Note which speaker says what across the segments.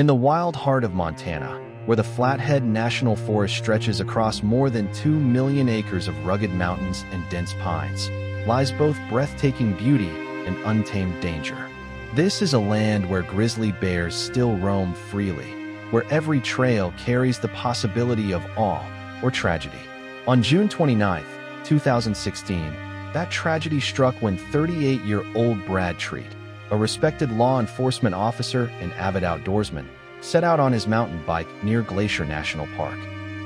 Speaker 1: In the wild heart of Montana, where the Flathead National Forest stretches across more than 2 million acres of rugged mountains and dense pines, lies both breathtaking beauty and untamed danger. This is a land where grizzly bears still roam freely, where every trail carries the possibility of awe or tragedy. On June 29, 2016, that tragedy struck when 38-year-old Brad Treat, a respected law enforcement officer and avid outdoorsman, set out on his mountain bike near Glacier National Park.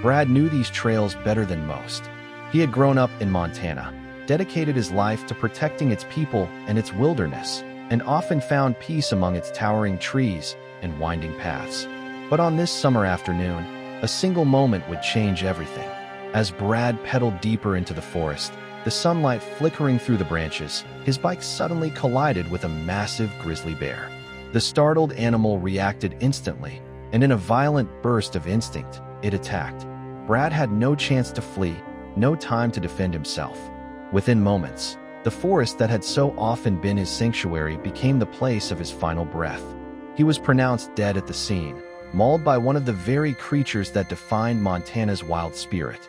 Speaker 1: Brad knew these trails better than most. He had grown up in Montana, dedicated his life to protecting its people and its wilderness, and often found peace among its towering trees and winding paths. But on this summer afternoon, a single moment would change everything. As Brad pedaled deeper into the forest, the sunlight flickering through the branches, his bike suddenly collided with a massive grizzly bear. The startled animal reacted instantly, and in a violent burst of instinct, it attacked. Brad had no chance to flee, no time to defend himself. Within moments, the forest that had so often been his sanctuary became the place of his final breath. He was pronounced dead at the scene, mauled by one of the very creatures that defined Montana's wild spirit.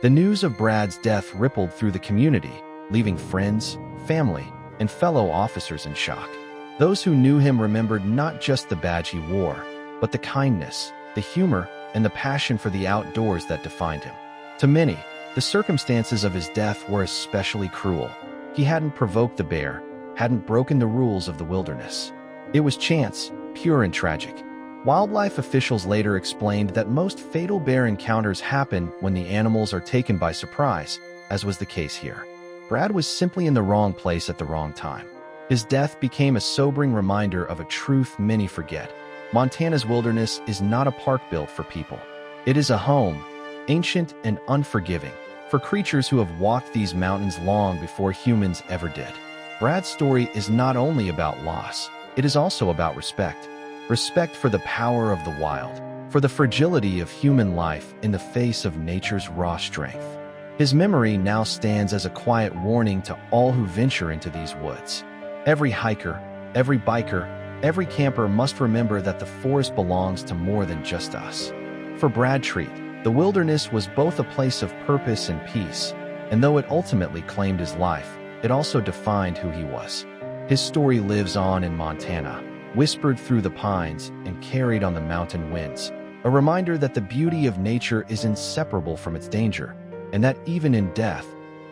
Speaker 1: The news of Brad's death rippled through the community, leaving friends, family, and fellow officers in shock. Those who knew him remembered not just the badge he wore, but the kindness, the humor, and the passion for the outdoors that defined him. To many, the circumstances of his death were especially cruel. He hadn't provoked the bear, hadn't broken the rules of the wilderness. It was chance, pure and tragic. Wildlife officials later explained that most fatal bear encounters happen when the animals are taken by surprise, as was the case here. Brad was simply in the wrong place at the wrong time. His death became a sobering reminder of a truth many forget. Montana's wilderness is not a park built for people. It is a home, ancient and unforgiving, for creatures who have walked these mountains long before humans ever did. Brad's story is not only about loss, it is also about respect. Respect for the power of the wild, for the fragility of human life in the face of nature's raw strength. His memory now stands as a quiet warning to all who venture into these woods. Every hiker, every biker, every camper must remember that the forest belongs to more than just us. For Brad Treat, the wilderness was both a place of purpose and peace, and though it ultimately claimed his life, it also defined who he was. His story lives on in Montana, whispered through the pines and carried on the mountain winds, a reminder that the beauty of nature is inseparable from its danger, and that even in death,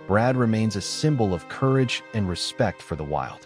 Speaker 1: Brad remains a symbol of courage and respect for the wild.